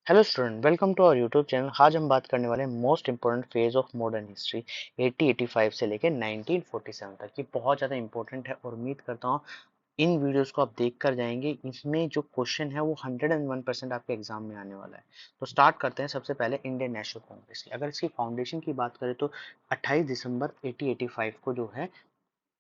Hello student, welcome to our YouTube channel. आज हम बात करने वाले हैं most important phase of modern history 1885 से लेकर 1947 तक। ये बहुत ज़्यादा इंपॉर्टेंट है और उम्मीद करता हूँ इन वीडियोस को आप देख कर जाएंगे। इसमें जो क्वेश्चन है वो 101% आपके एग्जाम में आने वाला है। तो स्टार्ट करते हैं सबसे पहले इंडियन नेशनल कांग्रेस की। अगर इसकी फाउंडेशन की बात करें तो 28 दिसंबर 1885 को जो है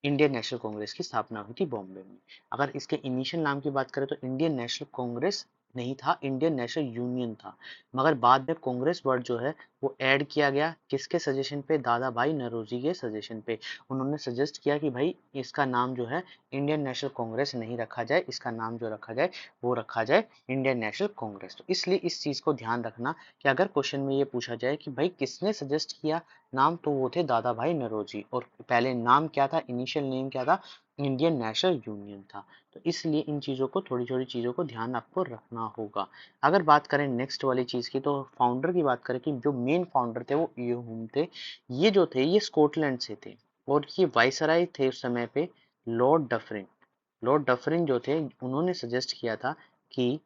इंडियन नेशनल कांग्रेस की स्थापना हुई थी बॉम्बे में। अगर इसके इनिशियल नाम की बात करें तो इंडियन नेशनल कांग्रेस नहीं था, इंडियन नेशनल यूनियन था। मगर बाद में कांग्रेस वर्ड जो है वो ऐड किया गया। किसके सजेशन पे? दादा भाई नौरोजी के सजेशन पे। उन्होंने सजेस्ट किया कि भाई इसका नाम जो है इंडियन नेशनल कांग्रेस नहीं रखा जाए, इसका नाम जो रखा जाए वो रखा जाए इंडियन नेशनल कांग्रेस। तो इसलिए इस चीज को ध्यान रखना कि अगर क्वेश्चन में ये पूछा जाए कि भाई किसने सजेस्ट किया नाम, तो वो थे दादा भाई नौरोजी। और पहले नाम क्या था, इनिशियल नेम क्या था? इंडियन नेशनल यूनियन था। तो इसलिए इन चीज़ों को, थोड़ी छोटी चीज़ों को ध्यान आपको रखना होगा। अगर बात करें नेक्स्ट वाली चीज़ की, तो फाउंडर की बात करें कि जो मेन फाउंडर थे वो ये हुम थे। ये जो थे ये स्कॉटलैंड से थे और ये वाइसराय थे उस समय पे लॉर्ड डफरिन। लॉर्ड डफरिन जो थे उन्होंने सजेस्ट किया था कि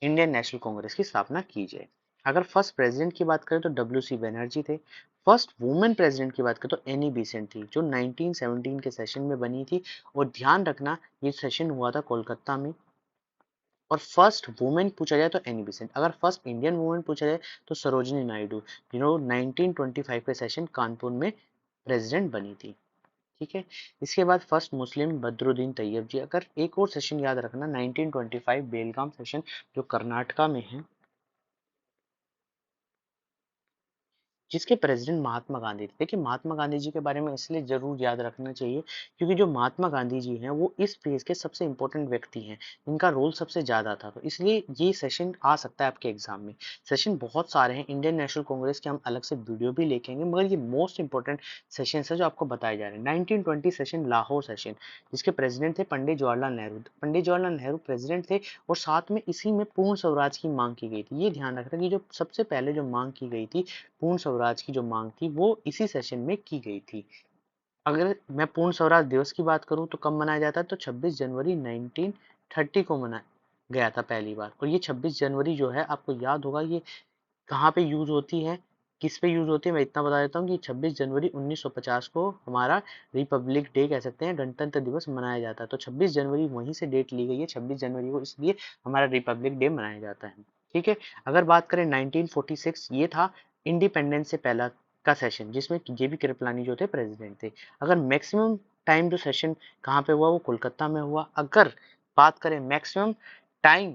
इंडियन नेशनल कांग्रेस की स्थापना की जाए। अगर फर्स्ट प्रेसिडेंट की बात करें तो डब्ल्यू सी बनर्जी थे। फर्स्ट वुमेन प्रेसिडेंट की बात करें तो एनी बेसेंट थी, जो 1917 के सेशन में बनी थी। और ध्यान रखना ये सेशन हुआ था कोलकाता में। और फर्स्ट वुमेन पूछा जाए तो एनी बेसेंट। अगर फर्स्ट इंडियन वुमेन पूछा जाए तो सरोजिनी नायडू, 1925 के सेशन कानपुर में प्रेसिडेंट बनी थी। ठीक है। इसके बाद फर्स्ट मुस्लिम बदरुद्दीन तैयब जी। अगर एक और सेशन याद रखना, 1925 बेलगाम सेशन जो कर्नाटका में है, जिसके प्रेसिडेंट महात्मा गांधी थे। देखिए महात्मा गांधी जी के बारे में इसलिए जरूर याद रखना चाहिए क्योंकि जो महात्मा गांधी जी हैं वो इस फेज के सबसे इंपॉर्टेंट व्यक्ति हैं। इनका रोल सबसे ज्यादा था, तो इसलिए ये सेशन आ सकता है आपके एग्जाम में। सेशन बहुत सारे हैं इंडियन नेशनल कांग्रेस के, हम अलग से वीडियो भी लेके आएंगे, मगर ये मोस्ट इंपॉर्टेंट सेशन है जो आपको बताए जा रहे हैं। 1920 सेशन लाहौर सेशन, जिसके प्रेसिडेंट थे पंडित जवाहरलाल नेहरू। पंडित जवाहरलाल नेहरू प्रेसिडेंट थे और साथ में इसी में पूर्ण स्वराज की मांग की गई थी। ये ध्यान रखना कि जो सबसे पहले जो मांग की गई थी पूर्ण स्वराज की, जो मांग थी वो इसी सेशन में की गई थी। अगर मैं पूर्ण स्वराज दिवस की बात करूं तो कब मनाया जाता है, तो 26 जनवरी 1930 को मनाया गया था पहली बार। और ये 26 जनवरी जो है आपको याद होगा ये कहाँ पे यूज होती है, किस पे यूज होती है, मैं इतना बता देता हूँ कि 26 जनवरी 1950 को हमारा रिपब्लिक डे कह सकते हैं, गणतंत्र दिवस मनाया जाता है। तो 26 जनवरी वहीं से डेट ली गई है 26 जनवरी को, इसलिए हमारा रिपब्लिक डे मनाया जाता है। ठीक है। अगर बात करें 1946, ये था इंडिपेंडेंस से पहला का सेशन जिसमें जेबी कृपलानी जो थे प्रेसिडेंट थे। अगर मैक्सिमम टाइम जो सेशन कहाँ पे हुआ वो कोलकाता में हुआ। अगर बात करें मैक्सिमम टाइम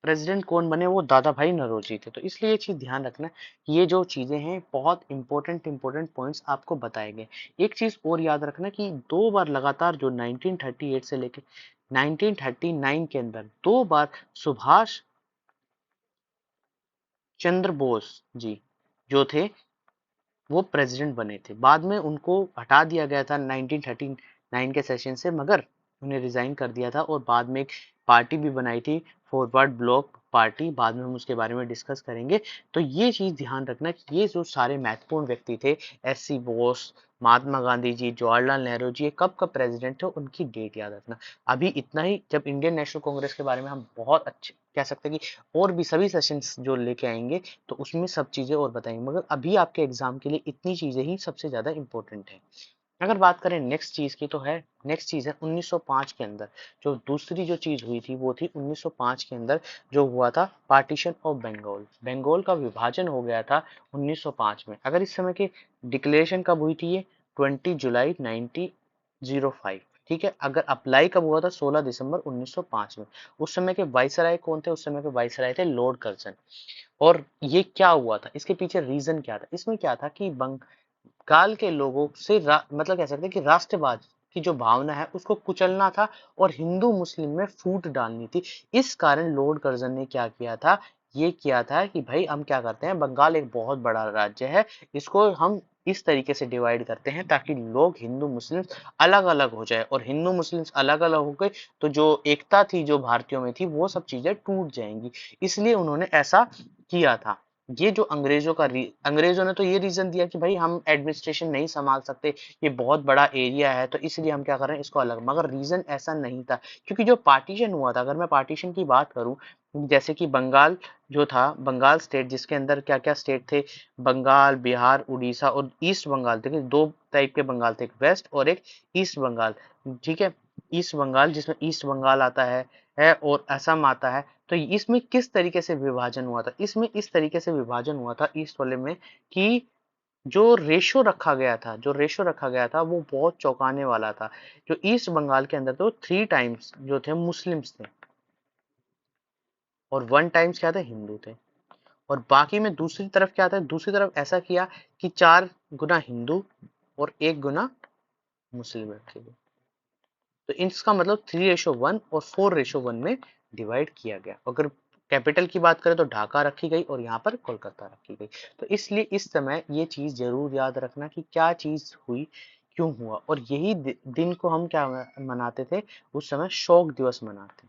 प्रेसिडेंट कौन बने, वो दादा भाई नौरोजी थे। तो इसलिए ये चीज ध्यान रखना कि ये जो चीजें हैं बहुत इंपॉर्टेंट पॉइंट्स आपको बताए गए। एक चीज और याद रखना कि दो बार लगातार जो 1938 से लेकर 1939 के अंदर दो बार सुभाष चंद्र बोस जी जो थे वो प्रेसिडेंट बने थे। बाद में उनको हटा दिया गया था 1939 के सेशन से, मगर उन्हें रिजाइन कर दिया था और बाद में एक पार्टी भी बनाई थी, फॉरवर्ड ब्लॉक पार्टी। बाद में हम उसके बारे में डिस्कस करेंगे। तो ये चीज ध्यान रखना कि ये जो सारे महत्वपूर्ण व्यक्ति थे, एस सी बोस, महात्मा गांधी जी, जवाहरलाल नेहरू जी, ये कब कब प्रेसिडेंट थे उनकी डेट याद रखना। अभी इतना ही। जब इंडियन नेशनल कांग्रेस के बारे में हम बहुत अच्छे कह सकते हैं कि और भी सभी सेशंस जो लेके आएंगे तो उसमें सब चीजें और बताएंगे, मगर अभी आपके एग्जाम के लिए इतनी चीजें ही सबसे ज्यादा इंपॉर्टेंट है। अगर बात करें नेक्स्ट चीज की, तो है नेक्स्ट चीज है 1905 के अंदर जो दूसरी जो चीज हुई थी वो थी 1905 के अंदर जो हुआ था पार्टीशन ऑफ बंगाल। बंगाल का विभाजन हो गया था 1905 में। अगर इस समय की डिक्लेरेशन कब हुई थी, ये 20 जुलाई 1905। ठीक है। अगर अप्लाई कब हुआ था, 16 दिसंबर 1905 में। उस समय के वाइसराय कौन थे? उस समय के वाइसराय थे लॉर्ड कर्जन। और ये क्या हुआ था, इसके पीछे रीजन क्या था? इसमें क्या था कि बंगाल के लोगों से मतलब कह सकते हैं कि राष्ट्रवाद की जो भावना है उसको कुचलना था और हिंदू मुस्लिम में फूट डालनी थी। इस कारण लॉर्ड कर्जन ने क्या किया था, ये किया था कि भाई हम क्या करते हैं, बंगाल एक बहुत बड़ा राज्य है, इसको हम इस तरीके से डिवाइड करते हैं ताकि लोग हिंदू मुस्लिम अलग अलग हो जाए। और हिंदू मुस्लिम अलग अलग हो गए तो जो एकता थी जो भारतीयों में थी वो सब चीजें टूट जाएंगी। इसलिए उन्होंने ऐसा किया था। ये जो अंग्रेजों ने तो ये रीजन दिया कि भाई हम एडमिनिस्ट्रेशन नहीं संभाल सकते, ये बहुत बड़ा एरिया है, तो इसलिए हम क्या कर रहे हैं इसको अलग, मगर रीजन ऐसा नहीं था। क्योंकि जो पार्टीशन हुआ था, अगर मैं पार्टीशन की बात करूं, जैसे कि बंगाल जो था, बंगाल स्टेट जिसके अंदर क्या क्या स्टेट थे, बंगाल, बिहार, उड़ीसा और ईस्ट बंगाल, देखिए दो टाइप के बंगाल थे, एक वेस्ट और एक ईस्ट बंगाल। ठीक है, ईस्ट बंगाल जिसमें ईस्ट बंगाल आता है और असम आता है। तो इसमें किस तरीके से विभाजन हुआ था, इसमें इस तरीके से विभाजन हुआ था ईस्ट वाले में कि जो रेशो रखा गया था वो बहुत चौंकाने वाला था। जो ईस्ट बंगाल के अंदर तो 3 टाइम्स जो थे मुस्लिम्स थे और 1 टाइम्स क्या थे, हिंदू थे। और बाकी में दूसरी तरफ क्या था, दूसरी तरफ ऐसा किया कि 4 गुना हिंदू और 1 गुना मुस्लिम रखे गए। तो इसका मतलब 3:1 और 4:1 में डिवाइड किया गया। अगर कैपिटल की बात करें तो ढाका रखी गई और यहाँ पर कोलकाता रखी गई। तो इसलिए इस समय ये चीज जरूर याद रखना कि क्या चीज हुई, क्यों हुआ, और यही दिन को हम क्या मनाते थे, उस समय शोक दिवस मनाते।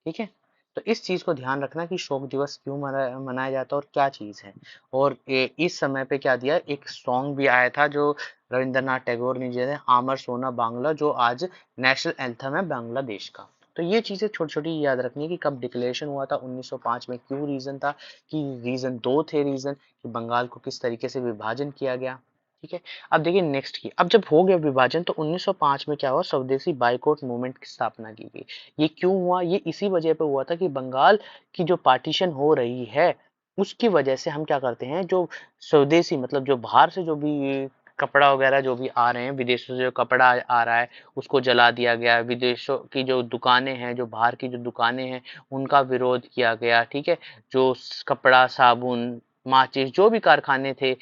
ठीक है, तो इस चीज को ध्यान रखना कि शोक दिवस क्यों मनाया जाता है और क्या चीज है। और इस समय पे क्या दिया, एक सॉन्ग भी आया था जो रविंद्रनाथ टैगोर ने दिया था, आमर सोना बांग्ला, जो आज नेशनल एंथम है बांग्लादेश का। तो ये चीजें छोटी छोटी याद रखनी है कि कब डिक्लेरेशन हुआ था 1905 में, क्यों रीजन था, कि रीजन दो थे, रीजन कि बंगाल को किस तरीके से विभाजन किया गया। ठीक है, अब देखिए नेक्स्ट की, अब जब हो गया विभाजन तो 1905 में क्या हुआ, स्वदेशी बाइकॉट मूवमेंट की स्थापना की गई। ये क्यों हुआ, ये इसी वजह पे हुआ था कि बंगाल की जो पार्टीशन हो रही है उसकी वजह से हम क्या करते हैं, जो स्वदेशी मतलब जो बाहर से जो भी कपड़ा वगैरह जो भी आ रहे हैं, विदेशों से जो कपड़ा आ रहा है उसको जला दिया गया, विदेशों की जो दुकानें हैं, जो बाहर की जो दुकानें हैं उनका विरोध किया गया। ठीक है, जो कपड़ा, साबुन, माचिस, जो भी कारखाने थे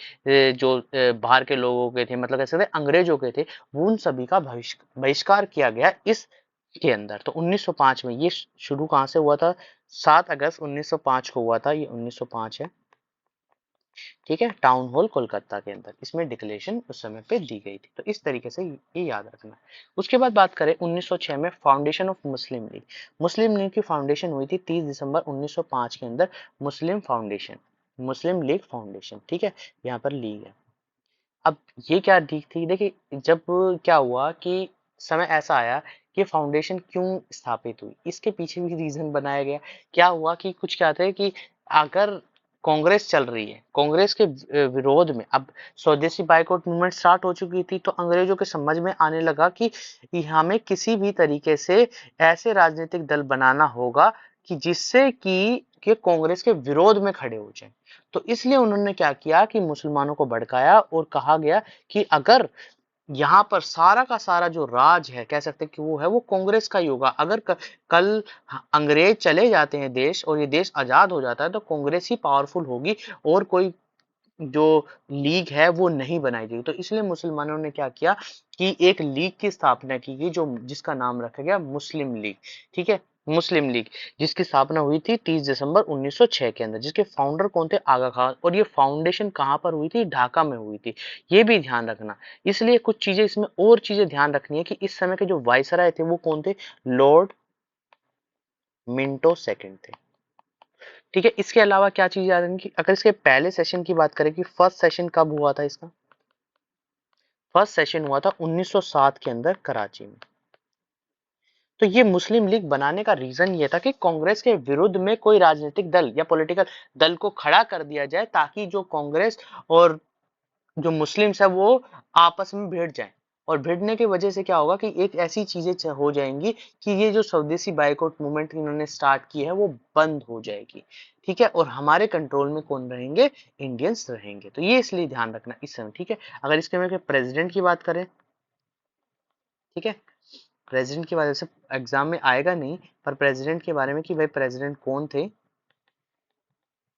जो बाहर के लोगों के थे, मतलब कैसे थे, अंग्रेजों के थे, वो उन सभी का बहिष्कार किया गया इस के अंदर। तो 1905 में ये शुरू कहाँ से हुआ था, 7 अगस्त 1905 को हुआ था, ये 1905 है। ठीक है, टाउन हॉल कोलकाता के अंदर इसमें डिक्लेरेशन उस समय पे दी गई थी। तो इस तरीके से ये याद रखना। उसके बाद बात करें 1906 में foundation of Muslim league. Muslim league की फाउंडेशन हुई थी 30 दिसंबर 1905 के अंदर, मुस्लिम फाउंडेशन, मुस्लिम लीग फाउंडेशन। ठीक है, यहाँ पर लीग है। अब ये क्या लीग थी, देखिए जब क्या हुआ कि समय ऐसा आया कि फाउंडेशन क्यों स्थापित हुई, इसके पीछे भी रीजन बनाया गया। क्या हुआ कि कुछ क्या थे कि अगर कांग्रेस चल रही है, कांग्रेस के विरोध में अब स्वदेशी बाइकआउट मूवमेंट स्टार्ट हो चुकी थी, तो अंग्रेजों के समझ में आने लगा कि हमें किसी भी तरीके से ऐसे राजनीतिक दल बनाना होगा कि जिससे कि कांग्रेस के विरोध में खड़े हो जाए। तो इसलिए उन्होंने क्या किया कि मुसलमानों को भड़काया और कहा गया कि अगर यहाँ पर सारा का सारा जो राज है, कह सकते हैं कि वो है, वो कांग्रेस का ही होगा। अगर कल अंग्रेज चले जाते हैं देश और ये देश आजाद हो जाता है तो कांग्रेस ही पावरफुल होगी और कोई जो लीग है वो नहीं बनाई गई। तो इसलिए मुसलमानों ने क्या किया कि एक लीग की स्थापना की गई, जो जिसका नाम रखा गया मुस्लिम लीग। ठीक है, मुस्लिम लीग, जिसकी स्थापना हुई थी 30 दिसंबर 1906 के अंदर, जिसके फाउंडर कौन थे, आगा खान। और ये फाउंडेशन कहाँ पर हुई थी, ढाका में हुई थी। ये भी ध्यान रखना। इसलिए कुछ चीजें इसमें और चीजें ध्यान रखनी है कि इस समय के जो वायसराय थे वो कौन थे, लॉर्ड मिंटो सेकंड थे। ठीक है, इसके अलावा क्या चीज याद रखनी, अगर इसके पहले सेशन की बात करें कि फर्स्ट सेशन कब हुआ था इसका, फर्स्ट सेशन हुआ था 1907 के अंदर कराची में। तो ये मुस्लिम लीग बनाने का रीजन ये था कि कांग्रेस के विरुद्ध में कोई राजनीतिक दल या पॉलिटिकल दल को खड़ा कर दिया जाए, ताकि जो कांग्रेस और जो मुस्लिम्स है वो आपस में भिड़ जाएं। और भिड़ने की वजह से क्या होगा कि एक ऐसी चीजें हो जाएंगी कि ये जो स्वदेशी बाइकआउट मूवमेंट इन्होंने स्टार्ट की है वो बंद हो जाएगी। ठीक है, और हमारे कंट्रोल में कौन रहेंगे, इंडियंस रहेंगे। तो ये इसलिए ध्यान रखना इस समय। ठीक है, अगर इसके में प्रेसिडेंट की बात करें, ठीक है, प्रेसिडेंट की वजह से एग्जाम में आएगा नहीं, पर प्रेसिडेंट के बारे में कि भाई प्रेसिडेंट कौन थे,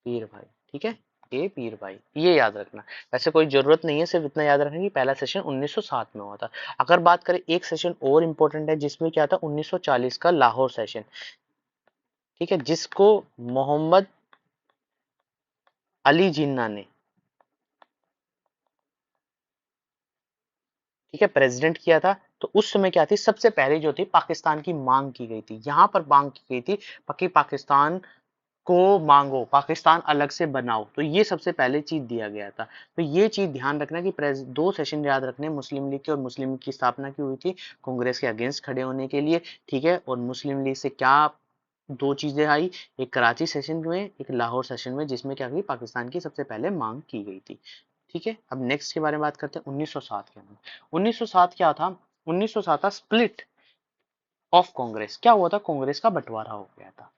पीर भाई। ठीक है, ए पीर भाई, ये याद रखना। वैसे कोई जरूरत नहीं है, सिर्फ इतना याद रखना कि पहला सेशन 1907 में हुआ था। अगर बात करें एक सेशन और इम्पोर्टेंट है जिसमें क्या था, 1940 का लाहौर सेशन। ठीक है, जिसको मोहम्मद अली जिन्ना ने, ठीक है, प्रेसिडेंट किया था। तो उस समय क्या थी, सबसे पहले जो थी पाकिस्तान की मांग की गई थी, यहाँ पर मांग की गई थी कि पाकिस्तान को मांगो, पाकिस्तान अलग से बनाओ, तो ये सबसे पहले चीज दिया गया था। तो ये चीज ध्यान रखना कि दो सेशन याद रखने, मुस्लिम लीग के, और मुस्लिम लीग की स्थापना की हुई थी कांग्रेस के अगेंस्ट खड़े होने के लिए, ठीक है। और मुस्लिम लीग से क्या दो चीजें आई, एक कराची सेशन में, एक लाहौर सेशन में, जिसमें क्या हुई, पाकिस्तान की सबसे पहले मांग की गई थी, ठीक है। अब नेक्स्ट के बारे में बात करते हैं 1907 के अंदर। 1907 क्या था, 1907 था स्प्लिट ऑफ कांग्रेस। क्या हुआ था, कांग्रेस का बंटवारा हो गया था,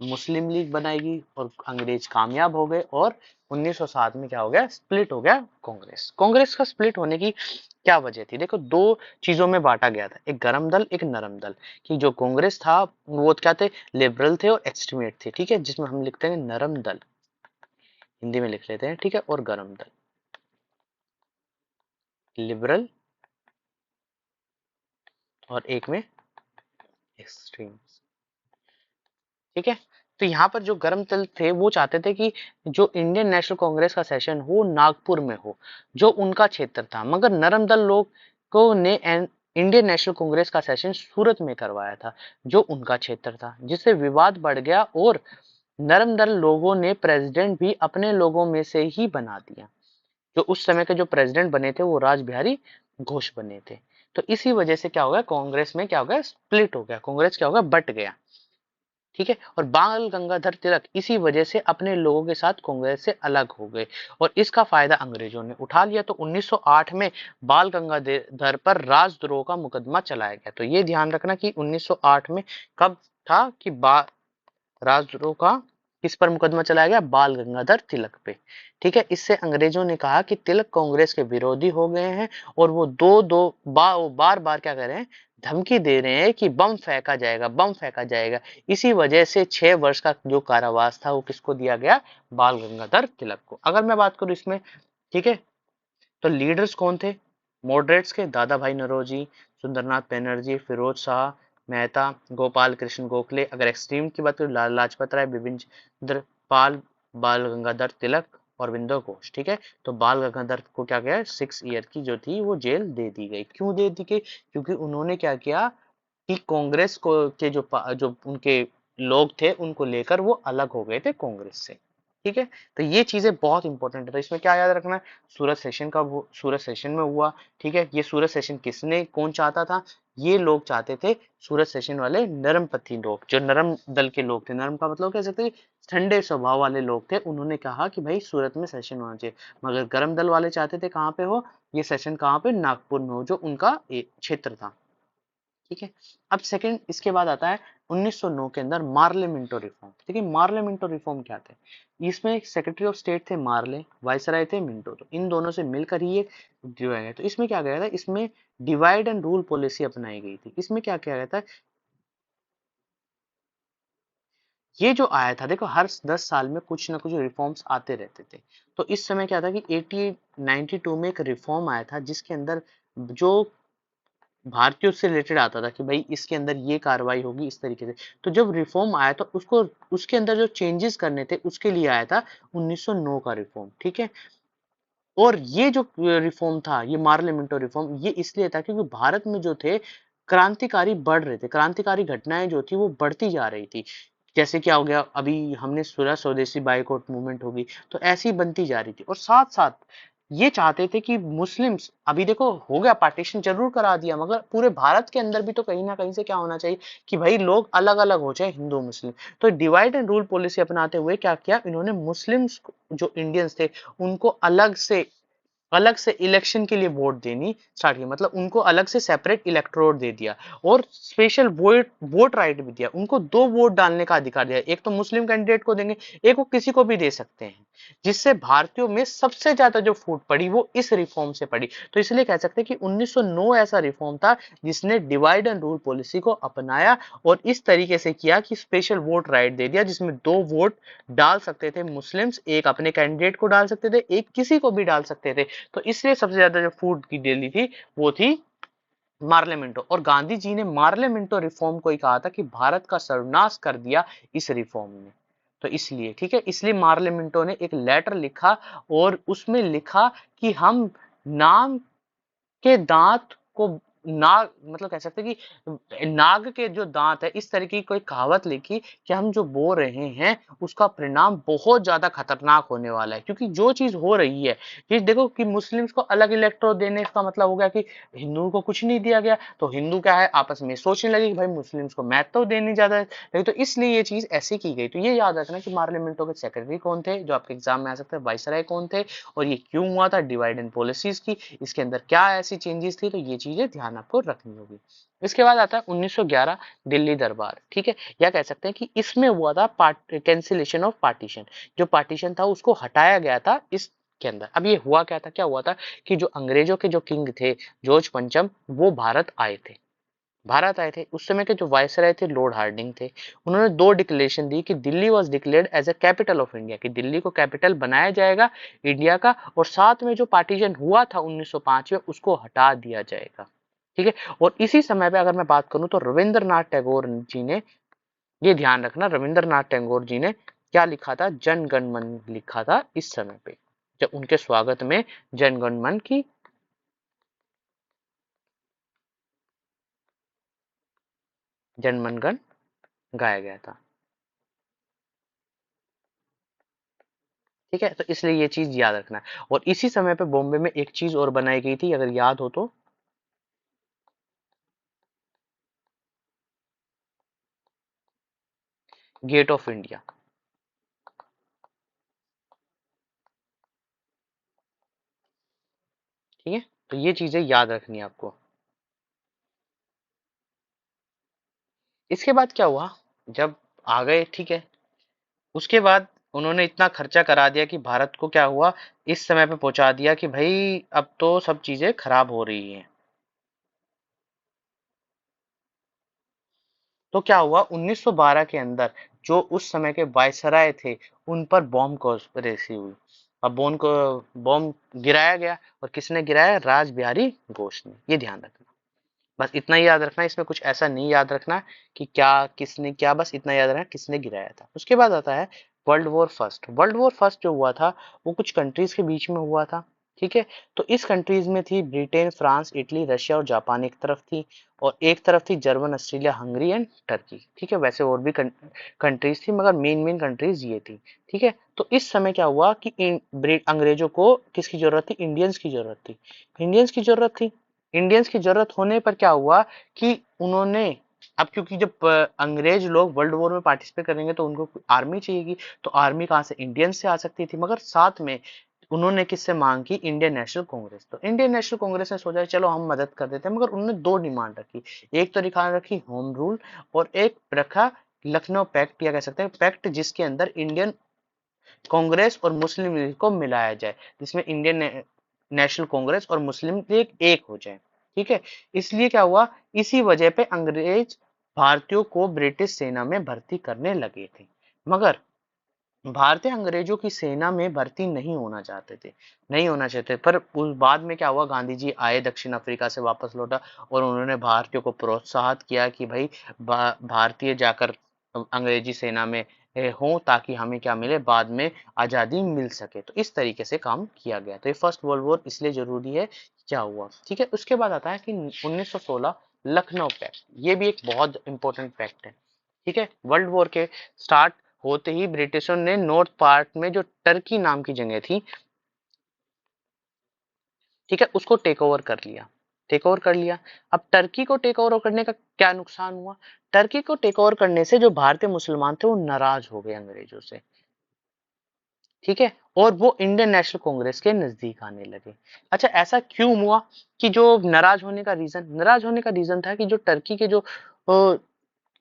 मुस्लिम लीग बनाएगी और अंग्रेज कामयाब हो गए, और 1907 में क्या हो गया, स्प्लिट हो गया कांग्रेस। कांग्रेस का स्प्लिट होने की क्या वजह थी, देखो दो चीजों में बांटा गया था, एक गरम दल, एक नरम दल। कि जो कांग्रेस था वो क्या थे, लिबरल थे और एक्सट्रीमेट थे, ठीक है, जिसमें हम लिखते हैं नरम दल, हिंदी में लिख लेते हैं, ठीक है, और गरम दल, लिबरल और एक में एक्सट्रीम, ठीक है। तो यहाँ पर जो गरम दल थे वो चाहते थे कि जो इंडियन नेशनल कांग्रेस का सेशन हो नागपुर में हो, जो उनका क्षेत्र था, मगर नरम दल लोगों ने इंडियन नेशनल कांग्रेस का सेशन सूरत में करवाया था, जो उनका क्षेत्र था, जिससे विवाद बढ़ गया, और नरम दल लोगों ने प्रेसिडेंट भी अपने लोगों में से ही बना दिया। जो उस समय के जो प्रेसिडेंट बने थे वो राज बिहारी घोष बने थे। तो इसी वजह से क्या हो गया, कांग्रेस में क्या हो गया, स्प्लिट हो गया, कांग्रेस क्या हो गया, बट गया, ठीक है। और बाल गंगाधर तिलक इसी वजह से अपने लोगों के साथ कांग्रेस से अलग हो गए, और इसका फायदा अंग्रेजों ने उठा लिया। तो 1908 में बाल गंगाधर पर राजद्रोह का मुकदमा चलाया गया। तो ये ध्यान रखना कि 1908 में कब था कि राजद्रोह का किस पर मुकदमा चलाया गया, बाल गंगाधर तिलक पे, ठीक है। इससे अंग्रेजों ने कहा कि तिलक कांग्रेस के विरोधी हो गए हैं, और वो बार बार क्या कर रहे हैं, धमकी दे रहे हैं कि बम फेंका जाएगा, बम फेंका जाएगा। इसी वजह से 6 वर्ष का जो कारावास था वो किसको दिया गया, बाल गंगाधर तिलक को। अगर मैं बात करूं इसमें, ठीक है, तो लीडर्स कौन थे, मॉडरेट्स के दादा भाई नौरोजी, सुंदरनाथ बनर्जी, फिरोज शाह मेहता, गोपाल कृष्ण गोखले। अगर एक्सट्रीम की बात करें, लाला लाजपत राय, बिपिन चंद्र पाल, बाल गंगाधर तिलक, और अरविंदो घोष, ठीक है। तो बाल गंगाधर को क्या गया, 6 ईयर की जो थी वो जेल दे दी गई। क्यों दे दी गई, क्योंकि उन्होंने क्या किया कि कांग्रेस को के जो उनके लोग थे उनको लेकर वो अलग हो गए थे कांग्रेस से, ठीक है। तो ये चीजें बहुत इंपॉर्टेंट है। तो इसमें क्या याद रखना है, सूरत सेशन कब, सूरत सेशन में हुआ, ठीक है। ये सूरत सेशन किसने, कौन चाहता था, ये लोग चाहते थे, सूरत सेशन वाले नरमपंथी लोग, जो नरम दल के लोग थे, नरम का मतलब कह सकते हैं ठंडे स्वभाव वाले लोग थे, उन्होंने कहा कि भाई सूरत में सेशन होना चाहिए। मगर गर्म दल वाले चाहते थे कहाँ पे हो, ये सेशन कहाँ पे, नागपुर में हो, जो उनका क्षेत्र था, ठीक है। अब सेकंड इसके बाद आता है 1909 के अंदर मार्ले मिंटो रिफॉर्म। देखिए मार्ले मिंटो रिफॉर्म क्या थे, इसमें सेक्रेटरी ऑफ स्टेट थे मार्ले, वायसराय थे मिंटो, तो इन दोनों से मिलकर ही ये दिया गया। तो इसमें क्या गया था, इसमें डिवाइड एंड रूल पॉलिसी अपनाई गई थी। इसमें क्या किया गया था, ये जो आया था, देखो हर 10 साल में कुछ ना कुछ रिफॉर्म्स आते रहते थे। तो इस समय क्या था कि 1892 में एक रिफॉर्म आया था, जिसके अंदर जो भारतीयों से रिलेटेड आता था कि भाई इसके अंदर ये कार्रवाई होगी इस तरीके से। तो जब रिफॉर्म आया तो उसको, उसके अंदर जो चेंजेस करने थे उसके लिए आया था 1909 का रिफॉर्म, ठीक है। और ये जो रिफॉर्म था, ये मार्लियामेंटो रिफॉर्म, ये इसलिए था क्योंकि भारत में जो थे क्रांतिकारी बढ़ रहे थे, क्रांतिकारी घटनाएं जो थी वो बढ़ती जा रही थी। जैसे क्या हो गया, अभी हमने सुना स्वदेशी बाइकआउट मूवमेंट होगी, तो ऐसी बनती जा रही थी। और साथ साथ ये चाहते थे कि मुस्लिम्स, अभी देखो हो गया पार्टीशन जरूर करा दिया, मगर पूरे भारत के अंदर भी तो कहीं ना कहीं से क्या होना चाहिए कि भाई लोग अलग अलग हो जाए, हिंदू मुस्लिम। तो डिवाइड एंड रूल पॉलिसी अपनाते हुए क्या किया इन्होंने, मुस्लिम्स जो इंडियंस थे उनको अलग से इलेक्शन के लिए वोट देनी स्टार्ट किया, मतलब उनको अलग से सेपरेट इलेक्टोरेट दे दिया, और स्पेशल वोट वोट राइट भी दिया उनको। 2 वोट डालने का अधिकार दिया, एक तो मुस्लिम कैंडिडेट को देंगे, एक वो किसी को भी दे सकते हैं, जिससे भारतीयों में सबसे ज्यादा जो फूट पड़ी वो इस रिफॉर्म से पड़ी। तो इसलिए कह सकते हैं कि 1909 ऐसा रिफॉर्म था जिसने डिवाइड एंड रूल पॉलिसी को अपनाया, और इस तरीके से किया कि स्पेशल वोट राइट दे दिया, जिसमें 2 वोट डाल सकते थे मुस्लिम्स, एक अपने कैंडिडेट को डाल सकते थे, एक किसी को भी डाल सकते थे। तो इसलिए सबसे ज्यादा जो फूट की डेली थी वो थी मार्लेमेंटो। और गांधी जी ने मार्लेमेंटो रिफॉर्म को ही कहा था कि भारत का सर्वनाश कर दिया इस रिफॉर्म ने। तो इसलिए ठीक है, इसलिए मार्लेमेंटो ने एक लेटर लिखा, और उसमें लिखा कि हम नाम के दांत को नाग मतलब कह सकते हैं कि नाग के जो दांत है, इस तरह की कोई कहावत लिखी कि हम जो बो रहे हैं उसका परिणाम बहुत ज्यादा खतरनाक होने वाला है, क्योंकि जो चीज हो रही है कि देखो कि मुस्लिम्स को अलग इलेक्ट्रो देने का मतलब हो गया कि हिंदुओं को कुछ नहीं दिया गया, तो हिंदू क्या है आपस में सोचने लगे कि भाई मुस्लिम्स को मैथ तो देनी ज्यादा है, लेकिन तो इसलिए ये चीज ऐसी की गई। तो ये याद रखना कि पार्लियामेंटों के सेक्रेटरी कौन थे जो आपके एग्जाम में आ सकते हैं, वाइसराय कौन थे, और ये क्यों हुआ था, डिवाइड एंड पॉलिसीज की, इसके अंदर क्या ऐसी चेंजेस थी, तो ये चीजें ध्यान आपको रखनी होगी। इसके बाद आता है 1911 दिल्ली दरबार, ठीक है, या कह सकते हैं कि इसमें हुआ था कैंसिलेशन ऑफ पार्टीशन, जो पार्टीशन था उसको हटाया गया था इस के अंदर। अब ये हुआ क्या था, क्या हुआ था कि जो अंग्रेजों के जो किंग थे जॉर्ज पंचम, वो भारत आए थे। उस समय के जो वायसराय थे लॉर्ड हार्डिंग थे। उन्होंने दो डिक्लेरेशन दी कि Delhi was declared as a capital of India, कि दिल्ली को कैपिटल बनाया जाएगा इंडिया का, और साथ में जो पार्टीशन हुआ था 1905 में उसको हटा दिया जाएगा, ठीक है। और इसी समय पे अगर मैं बात करूं तो रविंद्रनाथ टैगोर जी ने, ये ध्यान रखना, रविंद्रनाथ टैगोर जी ने क्या लिखा था, जन गण मन लिखा था इस समय पे, जब उनके स्वागत में जन गण मन की जनमन गण गाया गया था, ठीक है। तो इसलिए ये चीज याद रखना है। और इसी समय पे बॉम्बे में एक चीज और बनाई गई थी, अगर याद हो तो, गेट ऑफ इंडिया, ठीक है। तो ये चीजें याद रखनी है आपको। इसके बाद क्या हुआ, जब आ गए, ठीक है, उसके बाद उन्होंने इतना खर्चा करा दिया कि भारत को क्या हुआ, इस समय पे पहुंचा दिया कि भाई अब तो सब चीजें खराब हो रही हैं। तो क्या हुआ 1912 के अंदर जो उस समय के वायसराय थे उन पर बॉम्ब कॉन्स्पिरेसी हुई। अब बॉम्ब को बॉम्ब गिराया गया, और किसने गिराया, राज बिहारी घोष ने। ये ध्यान रखना, बस इतना ही याद रखना, इसमें कुछ ऐसा नहीं याद रखना कि क्या किसने क्या, बस इतना याद रखना किसने गिराया था। उसके बाद आता है world war first. World war first जो हुआ था वो कुछ कंट्रीज के बीच में हुआ था, ठीक है। तो इस कंट्रीज में थी ब्रिटेन, फ्रांस, इटली, रशिया और जापान एक तरफ थी, और एक तरफ थी German, Australia, Hungary and Turkey, ठीक है। वैसे और भी कंट्रीज थी, मगर मेन मेन कंट्रीज ये थी, ठीक है। तो इस समय क्या हुआ कि अंग्रेजों को किसकी जरूरत थी, इंडियंस की जरूरत थी, इंडियंस की जरूरत थी। इंडियंस की जरूरत होने पर क्या हुआ कि उन्होंने, अब क्योंकि जब अंग्रेज लोग वर्ल्ड वॉर में पार्टिसिपेट करेंगे तो उनको आर्मी चाहिएगी, तो आर्मी कहाँ से, इंडियन से आ सकती थी, मगर साथ में उन्होंने किससे मांग की, इंडियन नेशनल कांग्रेस। तो इंडियन नेशनल कांग्रेस ने सोचा चलो हम मदद कर देते हैं, मगर उन्होंने दो डिमांड रखी। एक तो दिखा रखी होम रूल, और एक रखा लखनऊ पैक्ट, या कह सकते हैं पैक्ट, जिसके अंदर इंडियन कांग्रेस और मुस्लिम लीग को मिलाया जाए, जिसमें इंडियन नेशनल कांग्रेस और मुस्लिम लीग एक हो जाए, ठीक है। इसलिए क्या हुआ, इसी वजह पे अंग्रेज भारतीयों को ब्रिटिश सेना में भर्ती करने लगे थे, मगर भारतीय अंग्रेजों की सेना में भर्ती नहीं होना चाहते थे, नहीं होना चाहते। पर उस बाद में क्या हुआ, गांधी जी आए दक्षिण अफ्रीका से वापस लौटा, और उन्होंने भारतीयों को प्रोत्साहित किया कि भाई भारतीय जाकर अंग्रेजी सेना में हो, ताकि हमें क्या मिले, बाद में आजादी मिल सके। तो इस तरीके से काम किया गया। तो ये फर्स्ट वर्ल्ड वॉर इसलिए जरूरी है, क्या हुआ, ठीक है। उसके बाद आता है कि 1916 लखनऊ पैक्ट, ये भी एक बहुत इंपॉर्टेंट पैक्ट है, ठीक है। वर्ल्ड वॉर के स्टार्ट होते ही ब्रिटिशों ने नॉर्थ पार्ट में जो टर्की नाम की जगह थी, ठीक है, उसको टेक ओवर कर लिया, टेक ओवर कर लिया। अब टर्की को टेक ओवर करने का क्या नुकसान हुआ, टर्की को टेक ओवर करने से जो भारतीय मुसलमान थे वो नाराज हो गए अंग्रेजों से, ठीक है, और वो इंडियन नेशनल कांग्रेस के नजदीक आने लगे। अच्छा, ऐसा क्यों हुआ कि जो नाराज होने का रीजन था कि जो टर्की के जो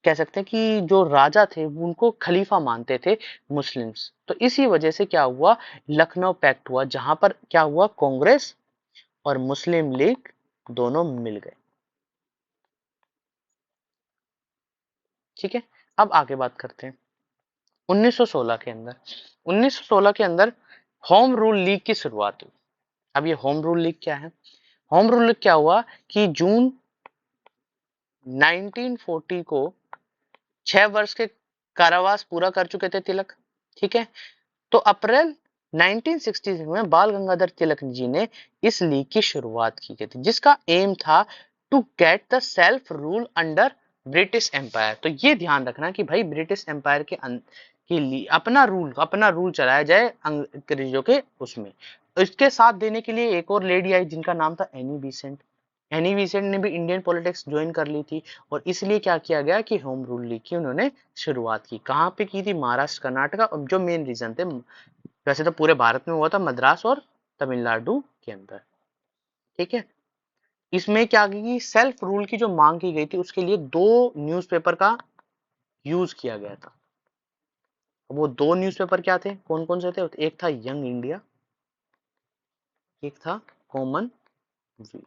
कह सकते हैं कि जो राजा थे उनको खलीफा मानते थे मुस्लिम्स। तो इसी वजह से क्या हुआ, लखनऊ पैक्ट हुआ, जहां पर क्या हुआ, कांग्रेस और मुस्लिम लीग दोनों मिल गए, ठीक है। अब आगे बात करते हैं 1916 के अंदर, 1916 के अंदर होम रूल लीग की शुरुआत हुई। अब ये होम रूल लीग क्या है, होम रूल लीग क्या हुआ कि जून 1940 को 6 वर्ष के कारावास पूरा कर चुके थे तिलक, ठीक है। तो अप्रैल 1966 में बाल गंगाधर तिलक जी ने इस लीग की शुरुआत की गई थी, जिसका एम था to get the self rule under British empire. तो ये ध्यान रखना कि भाई ब्रिटिश एम्पायर के लिए अपना रूल चलाया जाए अंग्रेजों के उसमें। इसके साथ देने के लिए एक और लेडी आई जिनका नाम था एनी बीसेंट। एनी बीसेंट ने भी इंडियन पॉलिटिक्स ज्वाइन कर ली थी, और इसलिए क्या किया गया कि होम रूल लीग की उन्होंने शुरुआत की। कहाँ पे की थी? महाराष्ट्र, कर्नाटका, और जो मेन रीजन थे, वैसे तो पूरे भारत में हुआ था, मद्रास और तमिलनाडु के अंदर। ठीक है, इसमें क्या की सेल्फ रूल की जो मांग की गई थी उसके लिए दो न्यूज़पेपर का यूज किया गया था। वो दो न्यूज़पेपर क्या थे, कौन कौन से थे? एक था यंग इंडिया, एक था कॉमन वील।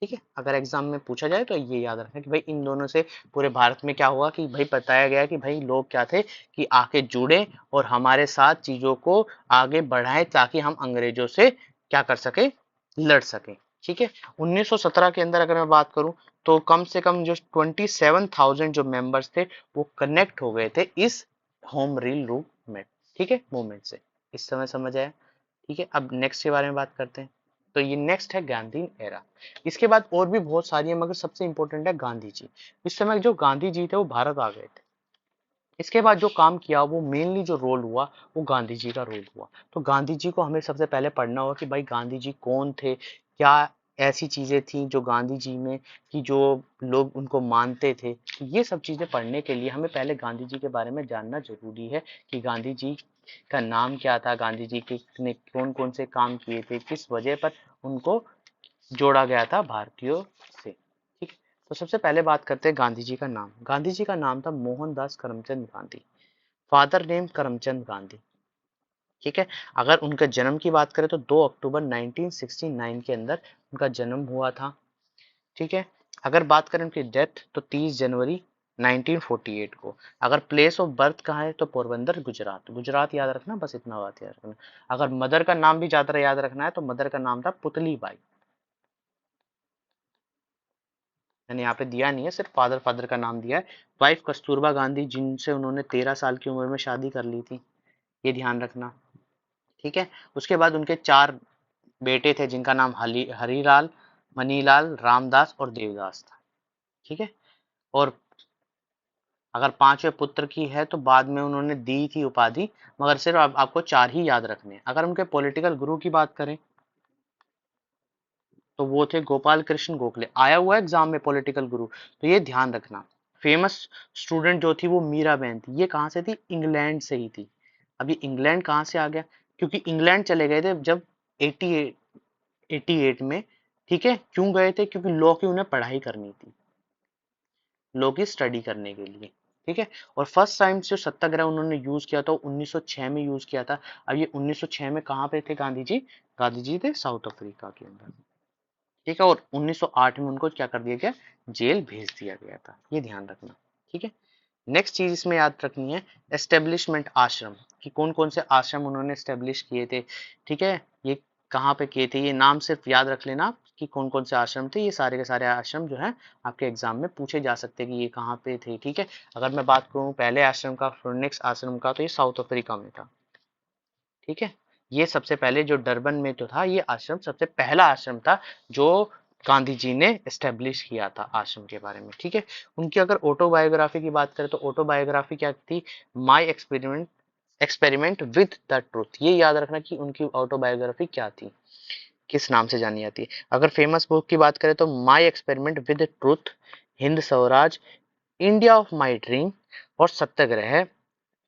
ठीक है, अगर एग्जाम में पूछा जाए तो ये याद रखना कि भाई इन दोनों से पूरे भारत में क्या हुआ कि भाई बताया गया कि भाई लोग क्या थे कि आके जुड़े और हमारे साथ चीजों को आगे बढ़ाएं ताकि हम अंग्रेजों से क्या कर सके, लड़ सके। ठीक है, 1917 के अंदर अगर मैं बात करूं तो कम से कम जो 27,000 जो मेंबर्स थे वो कनेक्ट हो गए थे इस होम रूल मूवमेंट। ठीक है, मूवमेंट से। इस समय समझ आया? ठीक है, अब नेक्स्ट के बारे में बात करते हैं। तो ये नेक्स्ट है गांधी एरा। इसके बाद और भी बहुत सारी है, मगर सबसे इंपॉर्टेंट है गांधी जी। इस समय जो गांधी जी थे वो भारत आ गए थे। इसके बाद जो काम किया वो मेनली जो रोल हुआ वो गांधी जी का रोल हुआ। तो गांधी जी को हमें सबसे पहले पढ़ना होगा कि भाई गांधी जी कौन थे, क्या ऐसी चीजें थी जो गांधी जी में कि जो लोग उनको मानते थे। तो ये सब चीजें पढ़ने के लिए हमें पहले गांधी जी के बारे में जानना जरूरी है कि गांधी जी का नाम क्या था, गांधी जी के ने कौन कौन से काम किए थे, किस वजह पर उनको जोड़ा गया था भारतीयों से। ठीक है, तो सबसे पहले बात करते हैं गांधी जी का नाम। गांधी जी का नाम था मोहनदास करमचंद गांधी, फादर नेम करमचंद गांधी। ठीक है, अगर उनके जन्म की बात करें तो 2 अक्टूबर 1969 के अंदर उनका जन्म हुआ था। ठीक है, अगर बात करें उनकी डेथ तो 30 जनवरी 1948 को। अगर प्लेस ऑफ बर्थ कहाँ है तो पोरबंदर, गुजरात। गुजरात याद रखना, बस इतना बात याद रखना। अगर मदर का नाम भी ज्यादा याद रखना है तो मदर का नाम था पुतली बाई। मैंने यहाँ पे दिया नहीं है, सिर्फ फादर फादर का नाम दिया है। वाइफ कस्तूरबा गांधी, जिनसे उन्होंने 13 साल की उम्र में शादी कर ली थी, ये ध्यान रखना। ठीक है, उसके बाद उनके 4 बेटे थे जिनका नाम हरिलाल, मनीलाल, रामदास और देवदास था। ठीक है, और अगर 5वें पुत्र की है तो बाद में उन्होंने दी थी उपाधि, मगर सिर्फ आपको 4 ही याद रखने हैं। अगर उनके पॉलिटिकल गुरु की बात करें तो वो थे गोपाल कृष्ण गोखले। आया हुआ एग्जाम में पॉलिटिकल गुरु, तो ये ध्यान रखना। फेमस स्टूडेंट जो थी वो मीराबेन थी। ये कहाँ से थी? इंग्लैंड से ही थी। अब ये इंग्लैंड कहाँ से आ गया? क्योंकि इंग्लैंड चले गए थे जब 88 में। ठीक है, क्यों गए थे? क्योंकि लॉ की उन्हें पढ़ाई करनी थी, लॉ की स्टडी करने के लिए। ठीक है, और फर्स्ट टाइम जो सत्याग्रह उन्होंने यूज किया था 1906 में यूज किया था। अब ये 1906 में कहाँ पे थे गांधी जी? गांधी जी थे साउथ अफ्रीका के अंदर। ठीक है, और 1908 में उनको क्या कर दिया गया? जेल भेज दिया गया था, ये ध्यान रखना। ठीक है, नेक्स्ट चीज इसमें याद रखनी है एस्टेब्लिशमेंट आश्रम, कि कौन कौन से आश्रम उन्होंने एस्टेब्लिश किए थे। ठीक है, ये कहाँ पे किए थे, ये नाम सिर्फ याद रख लेना आप कि कौन कौन से आश्रम थे। ये सारे के सारे आश्रम जो है आपके एग्जाम में पूछे जा सकते हैं कि ये कहाँ पे थे। ठीक है, अगर मैं बात करूँ पहले आश्रम का, फिनिक्स आश्रम का, तो ये साउथ अफ्रीका में था। ठीक है, ये सबसे पहले जो डरबन में तो था, ये आश्रम सबसे पहला आश्रम था जो गांधी जी ने एस्टेब्लिश किया था आश्रम के बारे में। ठीक है, उनकी अगर ऑटोबायोग्राफी की बात करें तो ऑटोबायोग्राफी क्या थी? My experiment experiment with the truth. ये याद रखना कि उनकी ऑटोबायोग्राफी क्या थी, किस नाम से जानी जाती है। अगर फेमस बुक की बात करें तो my experiment with truth, Hind Swaraj, India of my dream और सत्याग्रह।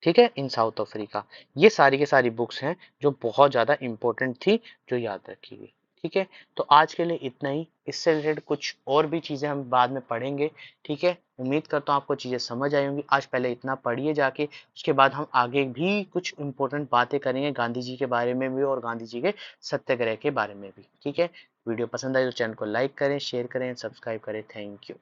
ठीक है, इन साउथ अफ्रीका। ये सारी की सारी बुक्स हैं जो बहुत ज़्यादा इंपॉर्टेंट थी, जो याद रखी गई। ठीक है, तो आज के लिए इतना ही। इससे रिलेटेड कुछ और भी चीज़ें हम बाद में पढ़ेंगे। ठीक है, उम्मीद करता हूँ आपको चीज़ें समझ आई होंगी। आज पहले इतना पढ़िए जाके, उसके बाद हम आगे भी कुछ इंपॉर्टेंट बातें करेंगे गांधी जी के बारे में भी और गांधी जी के सत्याग्रह के बारे में भी। ठीक है, वीडियो पसंद आए तो चैनल को लाइक करें, शेयर करें, सब्सक्राइब करें। Thank you.